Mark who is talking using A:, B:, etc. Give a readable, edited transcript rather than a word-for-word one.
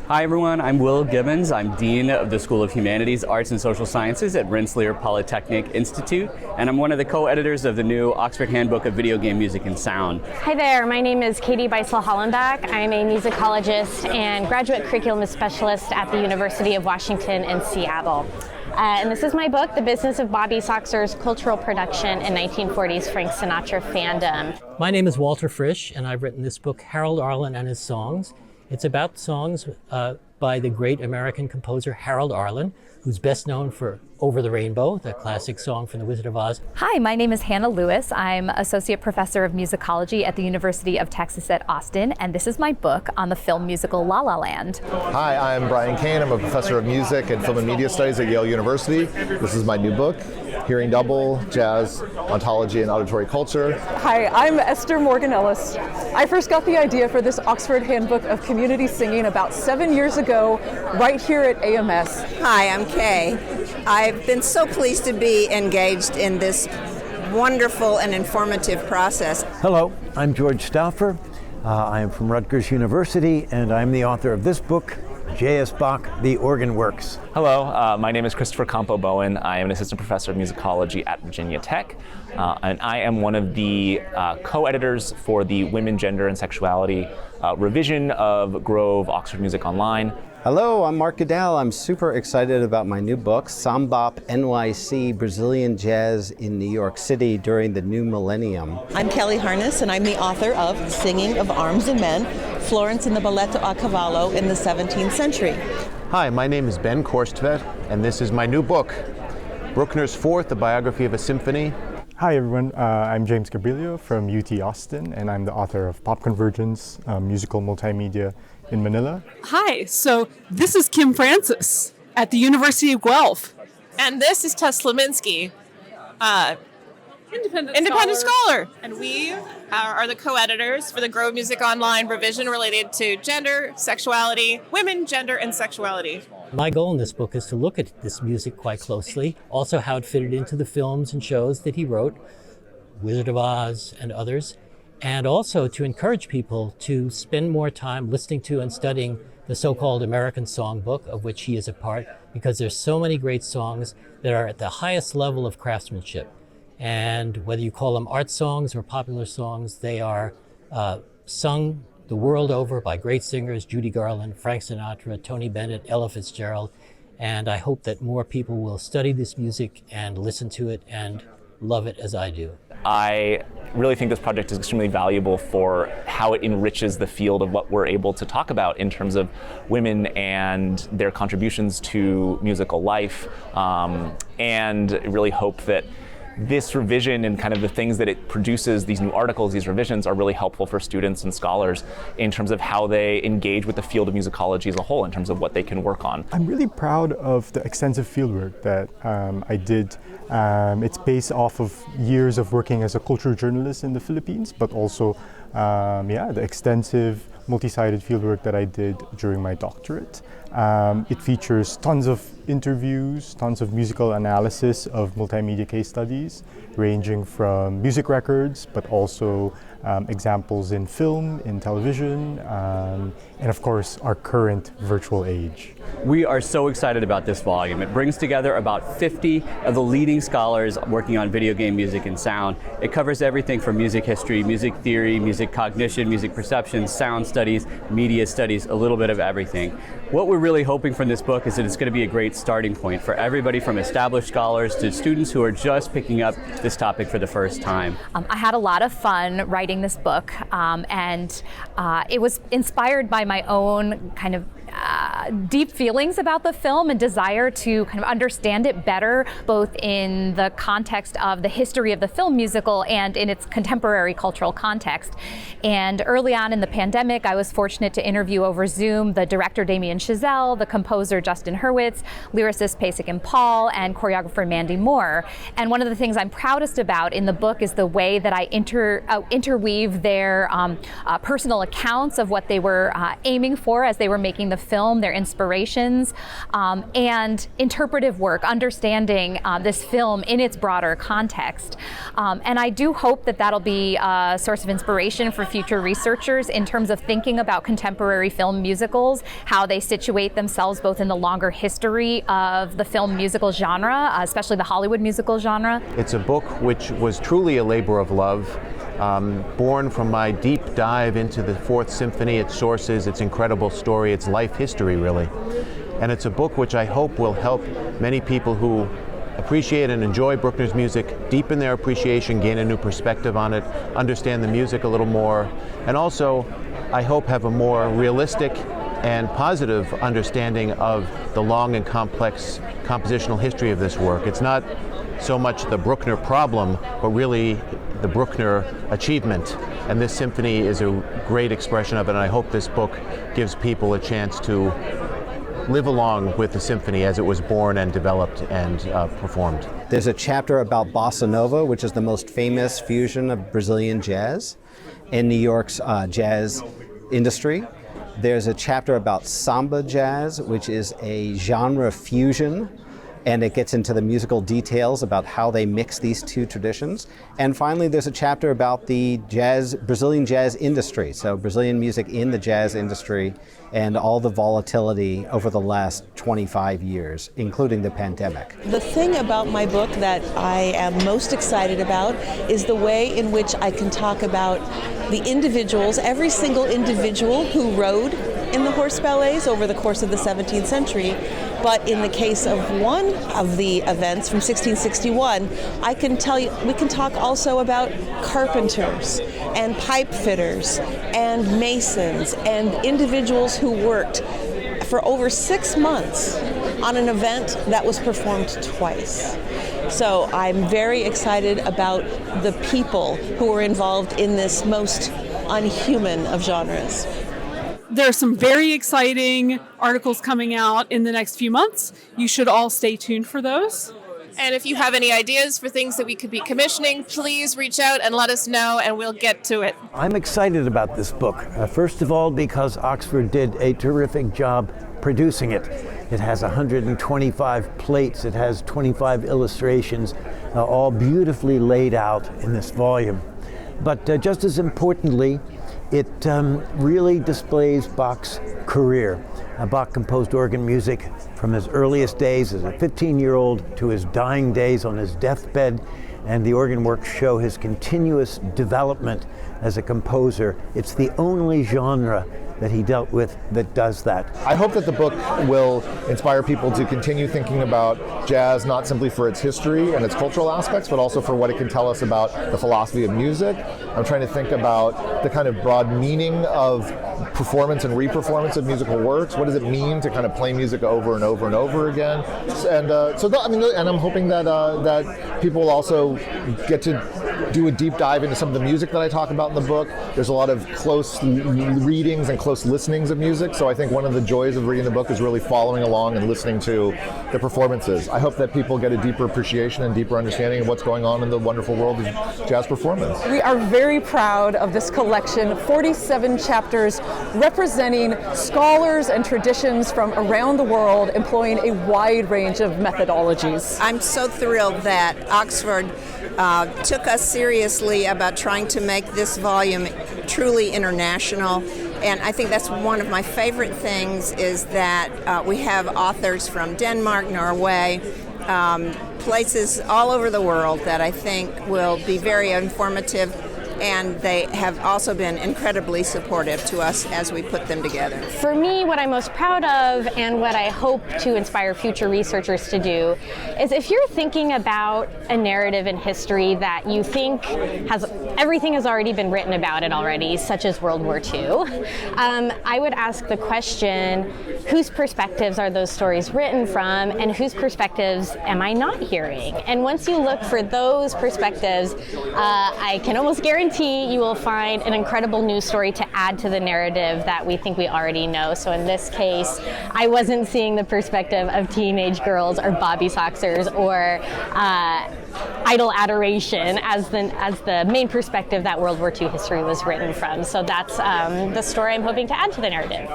A: Hi everyone, I'm Will Gibbons. I'm Dean of the School of Humanities, Arts and Social Sciences at Rensselaer Polytechnic Institute, and I'm one of the co-editors of the new Oxford Handbook of Video Game Music and Sound.
B: Hi there, my name is Katie Beisel-Hollenbach. I'm a musicologist and graduate curriculum specialist at the University of Washington in Seattle. And this is my book, The Business of Bobby Soxer's Cultural Production in 1940s Frank Sinatra Fandom.
C: My name is Walter Frisch, and I've written this book, Harold Arlen and His Songs. It's about songs by the great American composer Harold Arlen, who's best known for Over the Rainbow, the classic song from The Wizard of Oz.
D: Hi, my name is Hannah Lewis. I'm Associate Professor of Musicology at the University of Texas at Austin, and this is my book on the film musical La La Land.
E: Hi, I'm Brian Kane. I'm a professor of music and film and media studies at Yale University. This is my new book, Hearing Double, Jazz, Ontology, and Auditory Culture.
F: Hi, I'm Esther Morgan Ellis. I first got the idea for this Oxford Handbook of Community Singing about 7 years ago, right here at AMS.
G: Hi, I'm Kay. I've been so pleased to be engaged in this wonderful and informative process.
H: Hello, I'm George Stauffer. I am from Rutgers University, and I'm the author of this book, J.S. Bach, The Organ Works.
I: Hello, my name is Christopher Campo-Bowen. I am an assistant professor of musicology at Virginia Tech, and I am one of the co-editors for the Women, Gender, and Sexuality revision of Grove Oxford Music Online.
J: Hello, I'm Mark Goodell. I'm super excited about my new book, Sambop NYC, Brazilian Jazz in New York City during the New Millennium.
K: I'm Kelly Harness, and I'm the author of Singing of Arms and Men, Florence and the Balletto a Cavallo in the 17th Century.
L: Hi, my name is Ben Korstvedt, and this is my new book, Bruckner's Fourth, A Biography of a Symphony.
M: Hi everyone, I'm James Gabrilio from UT Austin, and I'm the author of Pop Convergence, musical multimedia in Manila.
N: Hi, so this is Kim Francis at the University of Guelph.
O: And this is Tess Leminski, independent scholar. And we are the co-editors for the Grove Music Online revision related to gender, sexuality, women, gender, and sexuality.
C: My goal in this book is to look at this music quite closely, also how it fitted into the films and shows that he wrote, Wizard of Oz and others, and also to encourage people to spend more time listening to and studying the so-called American Songbook, of which he is a part, because there's so many great songs that are at the highest level of craftsmanship. And whether you call them art songs or popular songs, they are sung the world over by great singers, Judy Garland, Frank Sinatra, Tony Bennett, Ella Fitzgerald. And I hope that more people will study this music and listen to it and love it as I do.
I: I really think this project is extremely valuable for how it enriches the field of what we're able to talk about in terms of women and their contributions to musical life, and really hope that this revision and kind of the things that it produces, these new articles, these revisions, are really helpful for students and scholars in terms of how they engage with the field of musicology as a whole, in terms of what they can work on.
M: I'm really proud of the extensive fieldwork that I did. It's based off of years of working as a cultural journalist in the Philippines, but also the extensive multi-sided fieldwork that I did during my doctorate. It features tons of interviews, tons of musical analysis of multimedia case studies, ranging from music records, but also examples in film, in television, and of course our current virtual age.
A: We are so excited about this volume. It brings together about 50 of the leading scholars working on video game music and sound. It covers everything from music history, music theory, music cognition, music perception, sound studies, media studies, a little bit of everything. What we're really hoping from this book is that it's going to be a great starting point for everybody from established scholars to students who are just picking up this topic for the first time.
D: I had a lot of fun writing this book, and it was inspired by my own kind of deep feelings about the film and desire to kind of understand it better, both in the context of the history of the film musical and in its contemporary cultural context. And early on in the pandemic, I was fortunate to interview over Zoom the director Damien Chazelle, the composer Justin Hurwitz, lyricist Pasek and Paul, and choreographer Mandy Moore. And one of the things I'm proudest about in the book is the way that I interweave their personal accounts of what they were aiming for as they were making the film, their inspirations, and interpretive work, understanding this film in its broader context. And I do hope that that'll be a source of inspiration for future researchers in terms of thinking about contemporary film musicals, how they situate themselves both in the longer history of the film musical genre, especially the Hollywood musical genre.
L: It's a book which was truly a labor of love, born from my deep dive into the Fourth Symphony, its sources, its incredible story, its life history, really. And it's a book which I hope will help many people who appreciate and enjoy Bruckner's music deepen their appreciation, gain a new perspective on it, understand the music a little more, and also, I hope, have a more realistic and positive understanding of the long and complex compositional history of this work. It's not so much the Bruckner problem, but really the Bruckner achievement. And this symphony is a great expression of it, and I hope this book gives people a chance to live along with the symphony as it was born and developed and performed.
J: There's a chapter about bossa nova, which is the most famous fusion of Brazilian jazz in New York's jazz industry. There's a chapter about samba jazz, which is a genre fusion, and it gets into the musical details about how they mix these two traditions. And finally, there's a chapter about the Brazilian jazz industry, so Brazilian music in the jazz industry and all the volatility over the last 25 years, including the pandemic.
K: The thing about my book that I am most excited about is the way in which I can talk about the individuals, every single individual who rode in the horse ballets over the course of the 17th century. But in the case of one of the events from 1661, I can tell you, we can talk also about carpenters and pipe fitters and masons and individuals who worked for over 6 months on an event that was performed twice. So I'm very excited about the people who were involved in this most unhuman of genres.
N: There are some very exciting articles coming out in the next few months. You should all stay tuned for those.
O: And if you have any ideas for things that we could be commissioning, please reach out and let us know, and we'll get to it.
H: I'm excited about this book. First of all, because Oxford did a terrific job producing it. It has 125 plates, it has 25 illustrations, all beautifully laid out in this volume. But just as importantly, it really displays Bach's career. Bach composed organ music from his earliest days as a 15-year-old to his dying days on his deathbed, and the organ works show his continuous development as a composer. It's the only genre that he dealt with that does that.
E: I hope that the book will inspire people to continue thinking about jazz not simply for its history and its cultural aspects, but also for what it can tell us about the philosophy of music. I'm trying to think about the kind of broad meaning of performance and re-performance of musical works. What does it mean to kind of play music over and over and over again? And and I'm hoping that that people will also get to do a deep dive into some of the music that I talk about in the book. There's a lot of close readings and close listenings of music, so I think one of the joys of reading the book is really following along and listening to the performances. I hope that people get a deeper appreciation and deeper understanding of what's going on in the wonderful world of jazz performance.
F: We are very proud of this collection, 47 chapters representing scholars and traditions from around the world, employing a wide range of methodologies.
G: I'm so thrilled that Oxford took us seriously about trying to make this volume truly international. And I think that's one of my favorite things is that we have authors from Denmark, Norway, places all over the world that I think will be very informative, and they have also been incredibly supportive to us as we put them together.
B: For me, what I'm most proud of and what I hope to inspire future researchers to do is if you're thinking about a narrative in history that you think everything has already been written about it already, such as World War II, I would ask the question, whose perspectives are those stories written from, and whose perspectives am I not hearing? And once you look for those perspectives, I can almost guarantee you will find an incredible news story to add to the narrative that we think we already know. So in this case, I wasn't seeing the perspective of teenage girls or bobby soxers or idol adoration as the main perspective that World War II history was written from. So that's the story I'm hoping to add to the narrative.